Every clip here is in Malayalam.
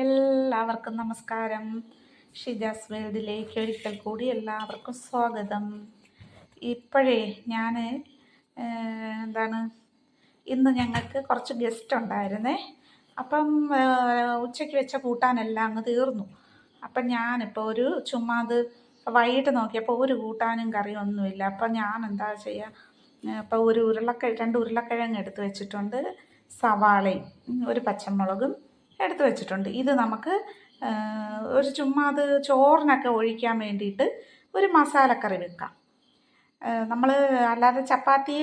എല്ലാവർക്കും നമസ്കാരം. ഷിജാസ് വേൾഡിലേക്ക് ഒരിക്കൽ കൂടി എല്ലാവർക്കും സ്വാഗതം. ഇപ്പോഴേ ഞാൻ എന്താണ് ഇന്ന് ഞങ്ങൾക്ക് കുറച്ച് ഗസ്റ്റ് ഉണ്ടായിരുന്നേ. അപ്പം ഉച്ചയ്ക്ക് വെച്ച കൂട്ടാനെല്ലാം അങ്ങ് തീർന്നു. അപ്പം ഞാനിപ്പോൾ ഒരു ചുമ്മാത് വൈകിട്ട് നോക്കിയപ്പോൾ ഒരു കൂട്ടാനും കറിയും ഒന്നുമില്ല. അപ്പം ഞാൻ എന്താ ചെയ്യുക, അപ്പോൾ ഒരു രണ്ട് ഉരുളക്കിഴങ്ങ് എടുത്ത് വെച്ചിട്ടുണ്ട്, സവാളയും ഒരു പച്ചമുളകും എടുത്ത് വെച്ചിട്ടുണ്ട്. ഇത് നമുക്ക് ഒരു ചുമ്മാത് ചോറിനൊക്കെ ഒഴിക്കാൻ വേണ്ടിയിട്ട് ഒരു മസാലക്കറി വെക്കാം. നമ്മൾ അല്ലാതെ ചപ്പാത്തി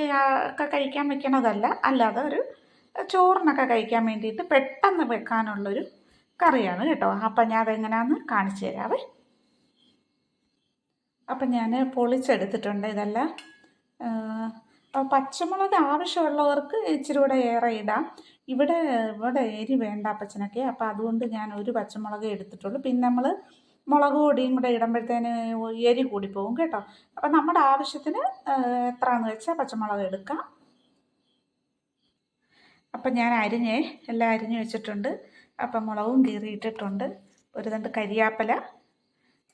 ഒക്കെ കഴിക്കാൻ വെക്കണതല്ല, അല്ലാതെ ഒരു ചോറിനൊക്കെ കഴിക്കാൻ വേണ്ടിയിട്ട് പെട്ടെന്ന് വെക്കാനുള്ളൊരു കറിയാണ് കേട്ടോ. അപ്പം ഞാൻ അതെങ്ങനെയാണെന്ന് കാണിച്ചു തരാവേ. അപ്പം ഞാൻ പൊളിച്ചെടുത്തിട്ടുണ്ട് ഇതെല്ലാം. പച്ചമുളക് ആവശ്യമുള്ളവർക്ക് ഇച്ചിരി കൂടെ ഏറെ ഇടാം. ഇവിടെ എരി വേണ്ട അപ്പച്ചനൊക്കെ, അപ്പോൾ അതുകൊണ്ട് ഞാൻ ഒരു പച്ചമുളക് എടുത്തിട്ടുള്ളൂ. പിന്നെ നമ്മൾ മുളക് പൊടിയും കൂടെ ഇടുമ്പോഴത്തേന് എരി കൂടിപ്പോവും കേട്ടോ. അപ്പം നമ്മുടെ ആവശ്യത്തിന് എത്രയാണെന്ന് വെച്ചാൽ പച്ചമുളക് എടുക്കാം. അപ്പം ഞാൻ എല്ലാം അരിഞ്ഞ് വെച്ചിട്ടുണ്ട്. അപ്പം മുളകും കീറിയിട്ടിട്ടുണ്ട്, ഒരു രണ്ട് കരിയാപ്പല.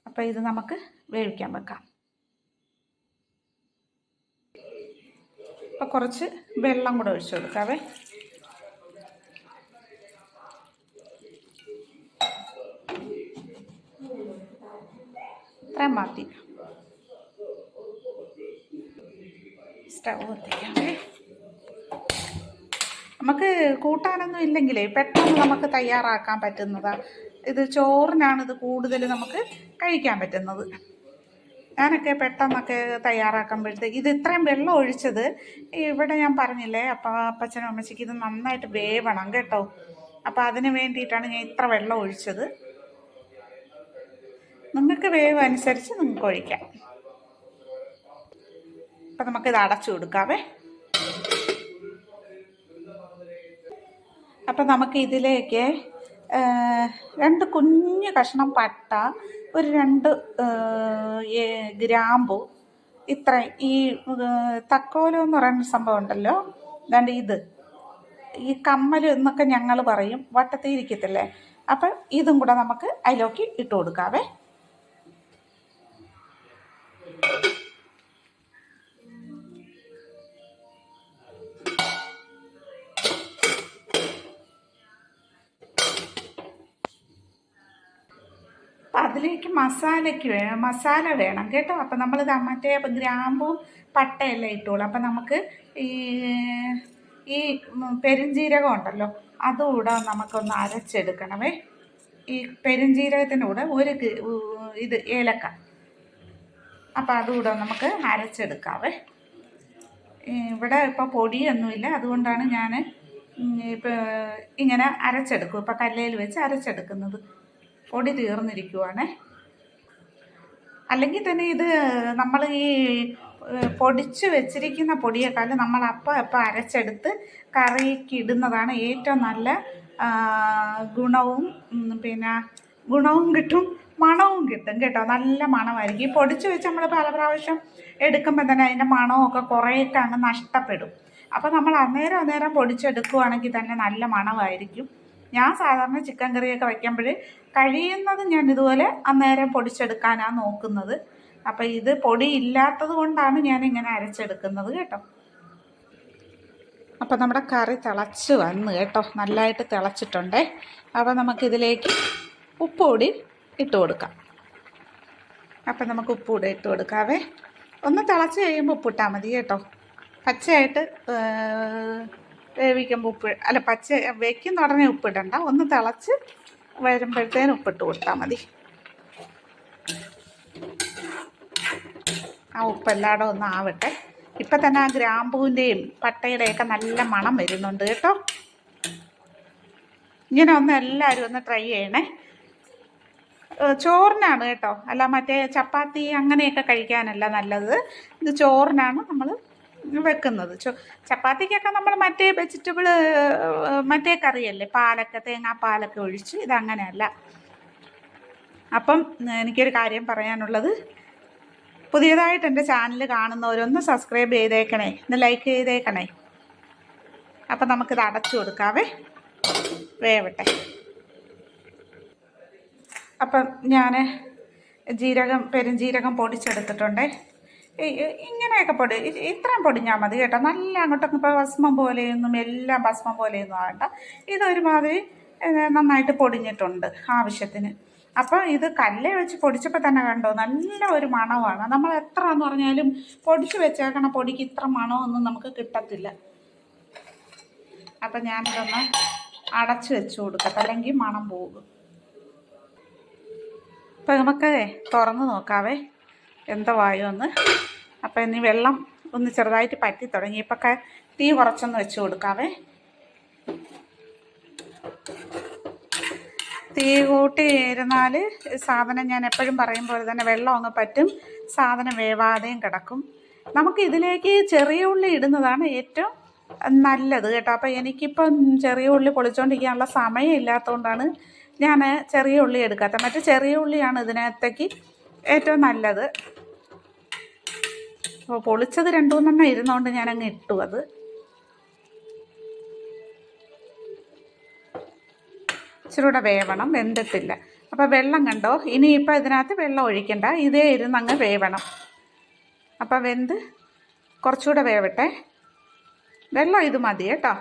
അപ്പം ഇത് നമുക്ക് വേവിക്കാൻ വെക്കാം. അപ്പം കുറച്ച് വെള്ളം കൂടെ ഒഴിച്ചു കൊടുക്കാവേ. ഇത്രയും മതി. സ്റ്റവ് കത്തിക്കാവേ. നമുക്ക് കൂട്ടാനൊന്നും ഇല്ലെങ്കിലേ പെട്ടെന്ന് നമുക്ക് തയ്യാറാക്കാൻ പറ്റുന്നതാണ് ഇത്. ചോറിനാണ് ഇത് കൂടുതൽ നമുക്ക് കഴിക്കാൻ പറ്റുന്നത്. ഞാനൊക്കെ പെട്ടെന്നൊക്കെ തയ്യാറാക്കുമ്പോഴത്തേക്ക് ഇത് ഇത്രയും വെള്ളം ഒഴിച്ചത് ഇവിടെ ഞാൻ പറഞ്ഞില്ലേ, അപ്പച്ചനും അമ്മച്ചിക്ക് ഇത് നന്നായിട്ട് വേവണം കേട്ടോ. അപ്പോൾ അതിന് വേണ്ടിയിട്ടാണ് ഞാൻ ഇത്ര വെള്ളം ഒഴിച്ചത്. നിങ്ങൾക്ക് വേവ് അനുസരിച്ച് നിങ്ങൾക്ക് ഒഴിക്കാം. അപ്പം നമുക്കിത് അടച്ചു കൊടുക്കാവേ. അപ്പം നമുക്ക് ഇതിലേക്ക് രണ്ട് കുഞ്ഞ് കഷ്ണം പട്ട, ഒരു 2 ഗ്രാമ്പു, ഇത്ര ഈ തക്കോലം എന്ന് പറയുന്ന സംഭവം ഉണ്ടല്ലോ, അതാണ്ട് ഇത് ഈ കമ്മൽ എന്നൊക്കെ ഞങ്ങൾ പറയും, വട്ടത്തിരിക്കത്തില്ലേ. അപ്പം ഇതും കൂടെ നമുക്ക് അതിലേക്ക് ഇട്ട് കൊടുക്കാവേ. അതിലേക്ക് മസാല വേണം കേട്ടോ. അപ്പം നമ്മൾ മറ്റേ ഗ്രാമ്പും പട്ടയെല്ലാം ഇട്ടോളൂ. അപ്പം നമുക്ക് ഈ പെരുംജീരകം ഉണ്ടല്ലോ, അതുകൂടെ നമുക്കൊന്ന് അരച്ചെടുക്കണമേ. ഈ പെരുംജീരകത്തിൻ്റെ കൂടെ ഒരു ഇത് ഏലക്ക, അപ്പം അതുകൂടെ നമുക്ക് അരച്ചെടുക്കാവേ. ഇവിടെ ഇപ്പോൾ പൊടിയൊന്നുമില്ല, അതുകൊണ്ടാണ് ഞാൻ ഇപ്പോൾ ഇങ്ങനെ അരച്ചെടുക്കും. ഇപ്പം കല്ലേൽ വെച്ച് അരച്ചെടുക്കുന്നത്. പൊടി തീർന്നിരിക്കുവാണ്. അല്ലെങ്കിൽ തന്നെ ഇത് നമ്മൾ ഈ പൊടിച്ച് വെച്ചിരിക്കുന്ന പൊടിയേക്കാളും നമ്മൾ അപ്പം അരച്ചെടുത്ത് കറിക്ക് ഇടുന്നതാണ് ഏറ്റവും നല്ല ഗുണവും, പിന്നെ ഗുണവും കിട്ടും, മണവും കിട്ടും കേട്ടോ. നല്ല മണമായിരിക്കും. ഈ പൊടിച്ച് വെച്ച് നമ്മൾ പല പ്രാവശ്യം എടുക്കുമ്പോൾ തന്നെ അതിൻ്റെ മണമൊക്കെ കുറേയൊക്കെ അങ്ങ് നഷ്ടപ്പെടും. അപ്പോൾ നമ്മൾ അന്നേരം പൊടിച്ചെടുക്കുകയാണെങ്കിൽ തന്നെ നല്ല മണമായിരിക്കും. ഞാൻ സാധാരണ ചിക്കൻ കറിയൊക്കെ വയ്ക്കുമ്പോൾ കഴിയുന്നതും ഞാൻ ഇതുപോലെ അന്നേരം പൊടിച്ചെടുക്കാനാണ് നോക്കുന്നത്. അപ്പോൾ ഇത് പൊടി ഇല്ലാത്തത് കൊണ്ടാണ് ഞാൻ ഇങ്ങനെ അരച്ചെടുക്കുന്നത് കേട്ടോ. അപ്പോൾ നമ്മുടെ കറി തിളച്ച് വന്ന് കേട്ടോ, നല്ലതായിട്ട് തിളച്ചിട്ടുണ്ടേ. അപ്പോൾ നമുക്കിതിലേക്ക് ഉപ്പ് കൂടി ഇട്ട് കൊടുക്കാം. അപ്പം നമുക്ക് ഉപ്പ് കൂടി ഇട്ട് കൊടുക്കാവേ. ഒന്ന് തിളച്ച് കഴിയുമ്പോൾ ഉപ്പിട്ടാൽ മതി കേട്ടോ. പച്ചയായിട്ട് വേവിക്കുമ്പോൾ പച്ച വയ്ക്കുന്ന ഉടനെ ഉപ്പിടണ്ട, ഒന്ന് തിളച്ച് വരുമ്പോഴത്തേനും ഉപ്പിട്ട് കൊടുത്താൽ മതി. ആ ഉപ്പെല്ലാടും ഒന്ന് ആവട്ടെ. ഇപ്പം തന്നെ ആ ഗ്രാമ്പൂവിൻ്റെയും പട്ടയുടെയൊക്കെ നല്ല മണം വരുന്നുണ്ട് കേട്ടോ. ഇങ്ങനെ ഒന്ന് എല്ലാവരും ഒന്ന് ട്രൈ ചെയ്യണേ. ചോറിനാണ് കേട്ടോ, അല്ല മറ്റേ ചപ്പാത്തി അങ്ങനെയൊക്കെ കഴിക്കാനല്ല നല്ലത്. ഇത് ചോറിനാണ് നമ്മൾ വെക്കുന്നത്. ചപ്പാത്തിക്കൊക്കെ നമ്മൾ മറ്റേ വെജിറ്റബിൾ മറ്റേ കറിയല്ലേ, തേങ്ങാപ്പാലൊക്കെ ഒഴിച്ച്. ഇതങ്ങനെയല്ല. അപ്പം എനിക്കൊരു കാര്യം പറയാനുള്ളത്, പുതിയതായിട്ട് എൻ്റെ ചാനൽ കാണുന്നവരൊന്ന് സബ്സ്ക്രൈബ് ചെയ്തേക്കണേ, ഒന്ന് ലൈക്ക് ചെയ്തേക്കണേ. അപ്പം നമുക്കിത് അടച്ചു കൊടുക്കാവേ, വേവട്ടെ. അപ്പം ഞാൻ പെരുംജീരകം പൊടിച്ചെടുത്തിട്ടുണ്ട്. ഇങ്ങനെയൊക്കെ പൊടി ഇത്രയും പൊടിഞ്ഞാൽ മതി കേട്ടോ. നല്ല അങ്ങോട്ടൊക്കെ ഇപ്പോൾ ഭസ്മം പോലെയൊന്നും എല്ലാം ഭസ്മം പോലെയൊന്നും ആകണ്ട. ഇതൊരുമാതിരി നന്നായിട്ട് പൊടിഞ്ഞിട്ടുണ്ട് ആവശ്യത്തിന്. അപ്പോൾ ഇത് കല്ലേ വെച്ച് പൊടിച്ചപ്പോൾ തന്നെ കണ്ടോ നല്ല ഒരു മണമാണ്. നമ്മൾ എത്ര എന്ന് പറഞ്ഞാലും പൊടിച്ച് വെച്ചേക്കണ പൊടിക്ക് ഇത്ര മണമൊന്നും നമുക്ക് കിട്ടത്തില്ല. അപ്പം ഞാനിതൊന്ന് അടച്ച് വെച്ച് കൊടുക്കട്ടെ, അല്ലെങ്കിൽ മണം പോകും. അപ്പം നമുക്ക് തുറന്ന് നോക്കാവേ എന്താ വായുമെന്ന്. അപ്പം ഇനി വെള്ളം ഒന്ന് ചെറുതായിട്ട് പറ്റി തുടങ്ങി. ഇപ്പൊക്കെ തീ കുറച്ചൊന്ന് വെച്ച് കൊടുക്കാവേ. തീ കൂട്ടി ഇരുന്നാൽ സാധനം ഞാൻ എപ്പോഴും പറയും പോലെ തന്നെ വെള്ളം അങ്ങ് പറ്റും, സാധനം വേവാതെയും കിടക്കും. നമുക്ക് ഇതിലേക്ക് ചെറിയ ഉള്ളി ഇടുന്നതാണ് ഏറ്റവും നല്ലത് കേട്ടോ. അപ്പോൾ എനിക്കിപ്പം ചെറിയ ഉള്ളി പൊളിച്ചുകൊണ്ടിരിക്കാനുള്ള സമയം ഇല്ലാത്തതുകൊണ്ടാണ് ഞാൻ ചെറിയ ഉള്ളി എടുക്കാത്തത്. മറ്റേ ചെറിയ ഉള്ളിയാണ് ഇതിനകത്തേക്ക് ഏറ്റവും നല്ലത്. അപ്പോൾ പൊളിച്ചത് 2-3 ഇരുന്നുകൊണ്ട് ഞാനങ്ങ് ഇട്ടു. അത് ഇച്ചിരൂടെ വേവണം, വെന്തിട്ടില്ല. അപ്പോൾ വെള്ളം കണ്ടോ, ഇനിയിപ്പോൾ ഇതിനകത്ത് വെള്ളം ഒഴിക്കണ്ട, ഇതേ ഇരുന്നങ്ങ് വേവണം. അപ്പോൾ വെന്ത് കുറച്ചുകൂടെ വേവട്ടെ. വെള്ളം ഇത് മതി കേട്ടോ.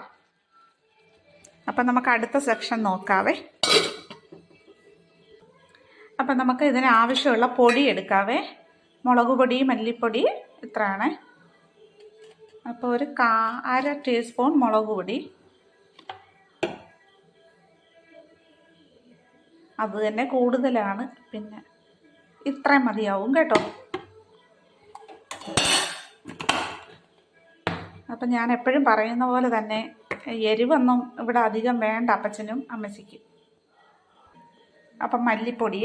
അപ്പം നമുക്ക് അടുത്ത സെക്ഷൻ നോക്കാവേ. അപ്പം നമുക്ക് ഇതിന് ആവശ്യമുള്ള പൊടി എടുക്കാവേ. മുളക് പൊടി, മല്ലിപ്പൊടി ഇത്രയാണ്. അപ്പോൾ ഒരു 1/2 ടീസ്പൂൺ മുളക് പൊടി, അത് തന്നെ കൂടുതലാണ്, പിന്നെ ഇത്രയും മതിയാവും കേട്ടോ. അപ്പം ഞാൻ എപ്പോഴും പറയുന്ന പോലെ തന്നെ എരിവൊന്നും ഇവിടെ അധികം വേണ്ട അപ്പച്ചനും അമ്മച്ചിക്കും. അപ്പം മല്ലിപ്പൊടി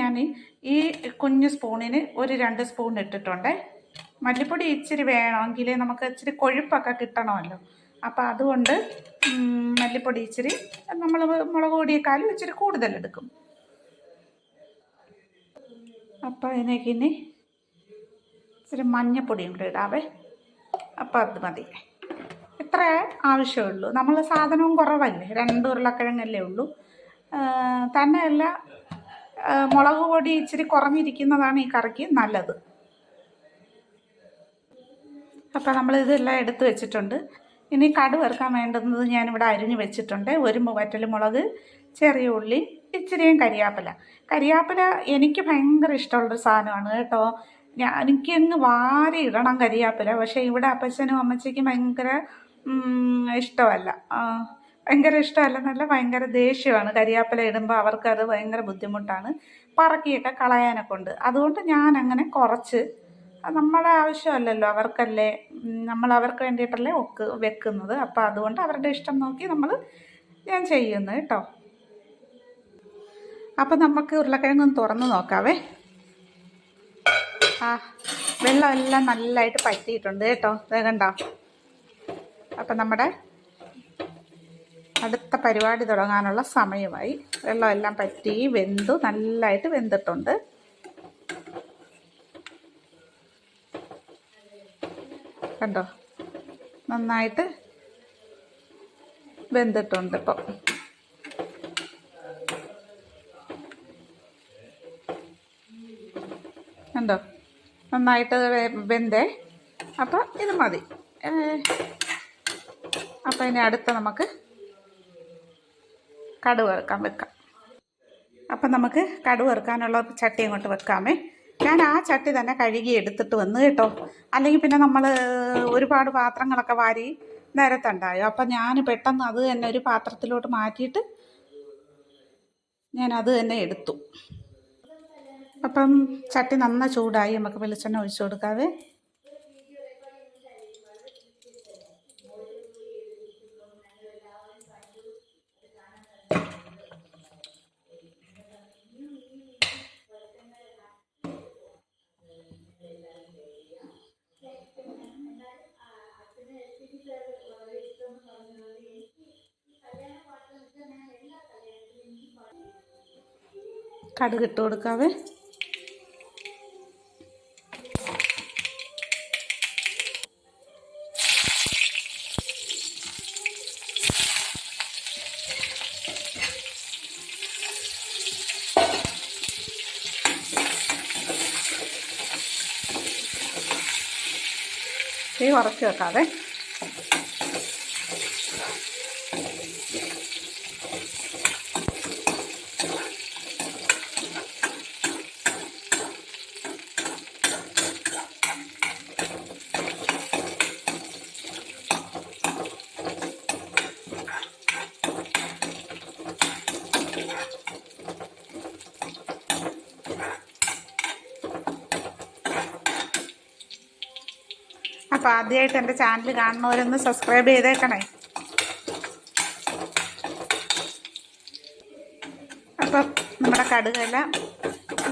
ഞാൻ ഈ കുഞ്ഞു സ്പൂണിന് ഒരു 2 സ്പൂൺ ഇട്ടിട്ടുണ്ട്. മല്ലിപ്പൊടി ഇച്ചിരി വേണമെങ്കിൽ നമുക്ക് ഇച്ചിരി കൊഴുപ്പൊക്കെ കിട്ടണമല്ലോ. അപ്പോൾ അതുകൊണ്ട് മല്ലിപ്പൊടി ഇച്ചിരി നമ്മൾ മുളക് പൊടിയേക്കാളും ഇച്ചിരി കൂടുതലെടുക്കും. അപ്പോൾ ഇതിനേക്ക് ഇനി ഇച്ചിരി മഞ്ഞപ്പൊടിയും കൂടെ ഇടാവേ. അപ്പോൾ അത് മതി, ഇത്ര ആവശ്യമുള്ളൂ. നമ്മൾ സാധനവും കുറവല്ലേ, 2 ഉരുളക്കിഴങ്ങല്ലേ ഉള്ളൂ. തന്നെയല്ല മുളക് പൊടി ഇച്ചിരി കുറഞ്ഞിരിക്കുന്നതാണ് ഈ കറിക്ക് നല്ലത്. അപ്പോൾ നമ്മളിതെല്ലാം എടുത്ത് വെച്ചിട്ടുണ്ട്. ഇനി കടുക് വറുക്കാൻ വേണ്ടുന്നത് ഞാനിവിടെ അരിഞ്ഞ് വെച്ചിട്ടുണ്ട്. 1 വറ്റൽമുളക്, ചെറിയ ഉള്ളി, ഇച്ചിരിയും കരിയാപ്പില എനിക്ക് ഭയങ്കര ഇഷ്ടമുള്ളൊരു സാധനമാണ് കേട്ടോ. എനിക്കങ്ങ് വാരി ഇടണം കരിയാപ്പില. പക്ഷേ ഇവിടെ അപ്പച്ചനും അമ്മച്ചിക്കും ഭയങ്കര ഇഷ്ടമല്ല. എന്നല്ല, ഭയങ്കര ദേഷ്യമാണ് കരിയാപ്പില ഇടുമ്പോൾ. അവർക്കത് ഭയങ്കര ബുദ്ധിമുട്ടാണ്, പറക്കിയൊക്കെ കളയാനൊക്കെ ഉണ്ട്. അതുകൊണ്ട് ഞാനങ്ങനെ കുറച്ച്, നമ്മളെ ആവശ്യമല്ലല്ലോ, അവർക്കല്ലേ, നമ്മൾ അവർക്ക് വേണ്ടിയിട്ടല്ലേ വെക്കുന്നത്. അപ്പോൾ അതുകൊണ്ട് അവരുടെ ഇഷ്ടം നോക്കി ഞാൻ ചെയ്യുന്നത് കേട്ടോ. അപ്പം നമുക്ക് ഉരുളക്കിഴങ്ങൊന്ന് തുറന്ന് നോക്കാവേ. വെള്ളമെല്ലാം നല്ലതായിട്ട് പറ്റിയിട്ടുണ്ട് കേട്ടോ, കണ്ടോ. അപ്പം നമ്മുടെ അടുത്ത പരിപാടി തുടങ്ങാനുള്ള സമയമായി. വെള്ളമെല്ലാം പറ്റി നല്ലതായിട്ട് വെന്തിട്ടുണ്ട്. കണ്ടോ, നന്നായിട്ട് വെന്തിട്ടുണ്ട്. ഇപ്പോൾ കണ്ടോ, നന്നായിട്ട് വെന്തേ. അപ്പോൾ ഇത് മതി. അപ്പോൾ ഇനി അടുത്ത നമുക്ക് കടുക് വറുക്കാൻ വെക്കാം. അപ്പം നമുക്ക് കടുക് വറുക്കാനുള്ള ചട്ടി അങ്ങോട്ട് വെക്കാമേ. ഞാൻ ആ ചട്ടി തന്നെ കഴുകി എടുത്തിട്ട് വന്ന് കേട്ടോ. അല്ലെങ്കിൽ പിന്നെ നമ്മൾ ഒരുപാട് പാത്രങ്ങളൊക്കെ വാരി നിരത്തുണ്ടായോ. അപ്പം ഞാൻ പെട്ടെന്ന് അത് തന്നെ ഒരു പാത്രത്തിലോട്ട് മാറ്റിയിട്ട് ഞാനത് തന്നെ എടുത്തു. അപ്പം ചട്ടി നന്നായി ചൂടായി, നമുക്ക് വെളിച്ചെണ്ണ ഒഴിച്ചു കൊടുക്കാവേ. കടുക് ഇട്ട് കൊടുക്കാവേ. കുറച്ച് വെക്കാതെ. അപ്പോൾ ആദ്യമായിട്ട് എൻ്റെ ചാനൽ കാണുന്നവരൊന്ന് സബ്സ്ക്രൈബ് ചെയ്തേക്കണേ. അപ്പം നമ്മുടെ കടുകെല്ലാം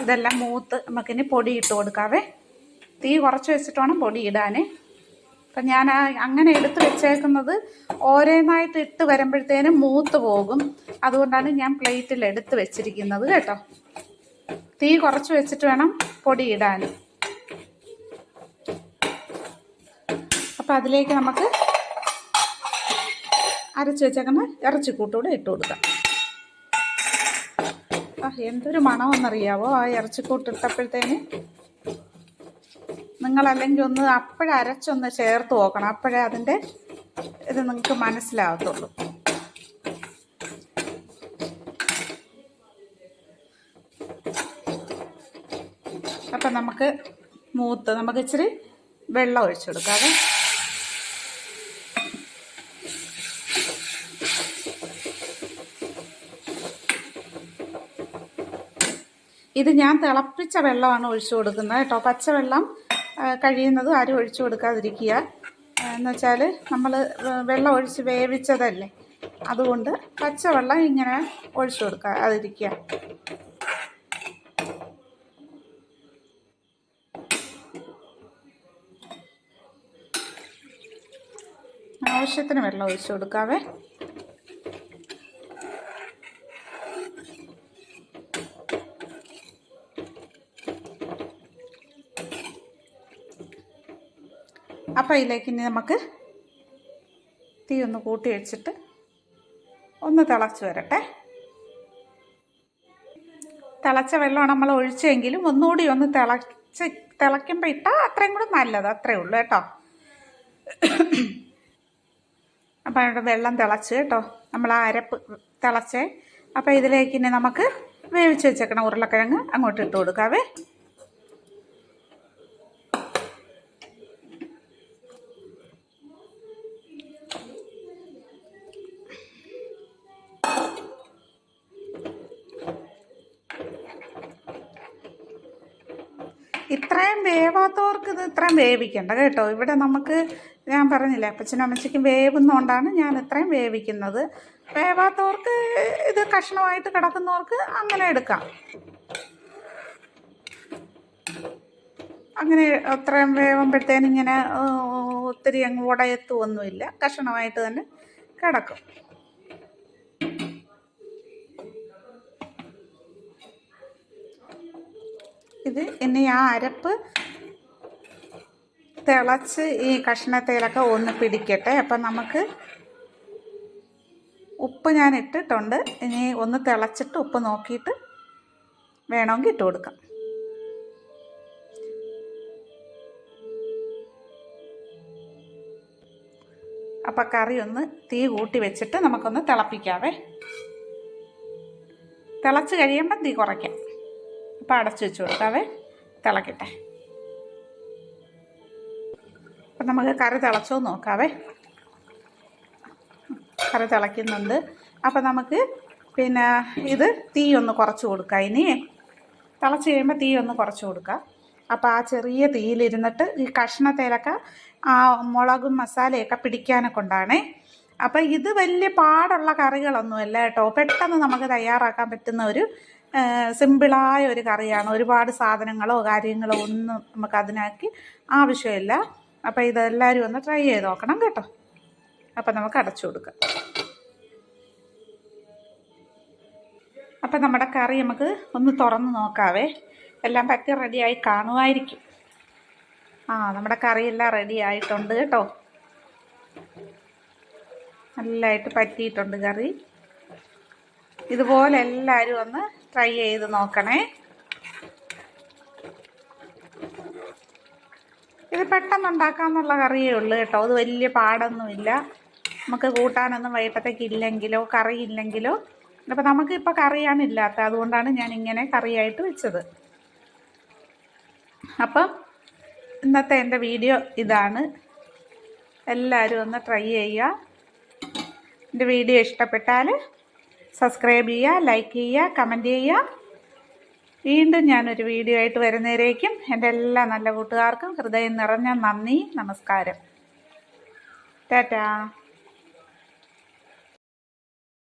ഇതെല്ലാം മൂത്ത് നമുക്കിനി പൊടി ഇട്ട് കൊടുക്കാവേ. തീ കുറച്ച് വെച്ചിട്ട് വേണം പൊടി ഇടാൻ. അപ്പം ഞാൻ അങ്ങനെ എടുത്ത് വെച്ചേക്കുന്നത് ഓരോന്നായിട്ട് ഇട്ട് വരുമ്പോഴത്തേനും മൂത്ത് പോകും. അതുകൊണ്ടാണ് ഞാൻ പ്ലേറ്റിൽ എടുത്ത് വെച്ചിരിക്കുന്നത് കേട്ടോ. തീ കുറച്ച് വെച്ചിട്ട് വേണം പൊടി ഇടാൻ. അപ്പം അതിലേക്ക് നമുക്ക് അരച്ച് വെച്ചേക്കുന്ന ഇറച്ചിക്കൂട്ടൂടെ ഇട്ട് കൊടുക്കാം. എന്തൊരു മണമെന്നറിയാവോ ആ ഇറച്ചിക്കൂട്ട് ഇട്ടപ്പോഴത്തേന്. നിങ്ങളല്ലെങ്കിൽ ഒന്ന് അപ്പോഴരച്ചൊന്ന് ചേർത്ത് നോക്കണം. അപ്പോഴേ അതിൻ്റെ ഇത് നിങ്ങൾക്ക് മനസ്സിലാകത്തുള്ളൂ. അപ്പം നമുക്ക് ഇച്ചിരി വെള്ളം ഒഴിച്ചു കൊടുക്കാതെ. ഇത് ഞാൻ തിളപ്പിച്ച വെള്ളമാണ് ഒഴിച്ചു കൊടുക്കുന്നത് കേട്ടോ. പച്ചവെള്ളം കഴിയുന്നതും ആരും ഒഴിച്ചു കൊടുക്കാതിരിക്കുക. എന്നുവെച്ചാൽ നമ്മൾ വെള്ളം ഒഴിച്ച് വേവിച്ചതല്ലേ, അതുകൊണ്ട് പച്ചവെള്ളം ഇങ്ങനെ ഒഴിച്ചു കൊടുക്കാതിരിക്കുക. ആവശ്യത്തിന് വെള്ളം ഒഴിച്ചു കൊടുക്കാവേ. അപ്പം ഇതിലേക്ക് ഇനി നമുക്ക് തീ ഒന്ന് കൂട്ടി വെച്ചിട്ട് ഒന്ന് തിളച്ച് വരട്ടെ. തിളച്ച വെള്ളമാണ് നമ്മൾ ഒഴിച്ചെങ്കിലും ഒന്നുകൂടി ഒന്ന് തിളയ്ക്കുമ്പോൾ ഇട്ടാൽ അത്രയും കൂടെ നല്ലത്. അത്രയേ ഉള്ളൂ കേട്ടോ. അപ്പം അവിടെ വെള്ളം തിളച്ച് കേട്ടോ, നമ്മൾ ആ അരപ്പ് തിളച്ചേ. അപ്പം ഇതിലേക്ക് ഇനി നമുക്ക് വേവിച്ച് വെച്ചേക്കണം ഉരുളക്കിഴങ്ങ് അങ്ങോട്ട് ഇട്ട് കൊടുക്കാവേ. ഇത്രയും വേവാത്തവർക്ക് ഇത് ഇത്രയും വേവിക്കണ്ട കേട്ടോ. ഇവിടെ നമുക്ക് ഞാൻ പറഞ്ഞില്ലേ അപ്പച്ചനും അമ്മച്ചിക്കും വേവുന്നതുകൊണ്ടാണ് ഞാൻ ഇത്രയും വേവിക്കുന്നത്. വേവാത്തവർക്ക് ഇത് കഷ്ണമായിട്ട് കിടക്കുന്നവർക്ക് അങ്ങനെ എടുക്കാം. അങ്ങനെ അത്രയും വേവുമ്പോഴത്തേനും ഇങ്ങനെ ഒത്തിരി അങ്ങ് ഉടയത്തൊന്നുമില്ല, കഷ്ണമായിട്ട് തന്നെ കിടക്കും. ഇത് ഇനി ആ അരപ്പ് തിളച്ച് ഈ കഷ്ണത്തേലൊക്കെ ഒന്ന് പിടിക്കട്ടെ. അപ്പം നമുക്ക് ഉപ്പ് ഞാൻ ഇട്ടിട്ടുണ്ട്. ഇനി ഒന്ന് തിളച്ചിട്ട് ഉപ്പ് നോക്കിയിട്ട് വേണമെങ്കിൽ ഇട്ട് കൊടുക്കാം. അപ്പം കറി ഒന്ന് തീ കൂട്ടി വെച്ചിട്ട് നമുക്കൊന്ന് തിളപ്പിക്കാവേ. തിളച്ച് കഴിയുമ്പം തീ കുറയ്ക്കാം. അപ്പം അടച്ചു വെച്ച് കൊടുക്കാവേ, തിളക്കട്ടെ. അപ്പം നമുക്ക് കറി തിളച്ചോ നോക്കാവേ. കറി തിളയ്ക്കുന്നുണ്ട്. അപ്പം നമുക്ക് പിന്നെ ഇത് തീ ഒന്ന് കുറച്ച് കൊടുക്കാം. ഇനി തിളച്ച് കഴിയുമ്പോൾ തീ ഒന്ന് കുറച്ച് കൊടുക്കാം. അപ്പോൾ ആ ചെറിയ തീയിലിരുന്നിട്ട് ഈ കഷ്ണത്തേലൊക്കെ ആ മുളകും മസാലയൊക്കെ പിടിക്കാനൊക്കെ ഉണ്ടാണേ. അപ്പം ഇത് വലിയ പാടുള്ള കറികളൊന്നുമല്ല കേട്ടോ. പെട്ടെന്ന് നമുക്ക് തയ്യാറാക്കാൻ പറ്റുന്ന ഒരു സിമ്പിളായ ഒരു കറിയാണ്. ഒരുപാട് സാധനങ്ങളോ കാര്യങ്ങളോ ഒന്നും നമുക്ക് അതിനാക്കി ആവശ്യമില്ല. അപ്പോൾ ഇതെല്ലാവരും ഒന്ന് ട്രൈ ചെയ്ത് നോക്കണം കേട്ടോ. അപ്പം നമുക്ക് അടച്ചു കൊടുക്കാം. അപ്പം നമ്മുടെ കറി നമുക്ക് ഒന്ന് തുറന്ന് നോക്കാവേ. എല്ലാം പറ്റി റെഡിയായി കാണുമായിരിക്കും. നമ്മുടെ കറിയെല്ലാം റെഡി ആയിട്ടുണ്ട് കേട്ടോ. നല്ലതായിട്ട് പറ്റിയിട്ടുണ്ട് കറി. ഇതുപോലെ എല്ലാവരും ഒന്ന് ട്രൈ ചെയ്ത് നോക്കണേ. ഇത് പെട്ടെന്ന് ഉണ്ടാക്കാമെന്നുള്ള കറിയേ ഉള്ളൂ കേട്ടോ. അത് വലിയ പാടൊന്നുമില്ല. നമുക്ക് കൂട്ടാനൊന്നും വൈകിട്ടത്തേക്ക് ഇല്ലെങ്കിലോ കറി ഇല്ലെങ്കിലോ. അപ്പോൾ നമുക്കിപ്പോൾ കറിയാണ് ഇല്ലാത്തത്, അതുകൊണ്ടാണ് ഞാൻ ഇങ്ങനെ കറിയായിട്ട് വെച്ചത്. അപ്പം ഇന്നത്തെ എൻ്റെ വീഡിയോ ഇതാണ്. എല്ലാവരും ഒന്ന് ട്രൈ ചെയ്യുക. എൻ്റെ വീഡിയോ ഇഷ്ടപ്പെട്ടാൽ സബ്സ്ക്രൈബ് ചെയ്യുക, ലൈക്ക് ചെയ്യുക, കമൻറ്റ് ചെയ്യുക. വീണ്ടും ഞാനൊരു വീഡിയോ ആയിട്ട് വരുന്നവരേക്കും എൻ്റെ എല്ലാ നല്ല കൂട്ടുകാർക്കും ഹൃദയം നിറഞ്ഞ നന്ദി, നമസ്കാരം. ടാറ്റാ.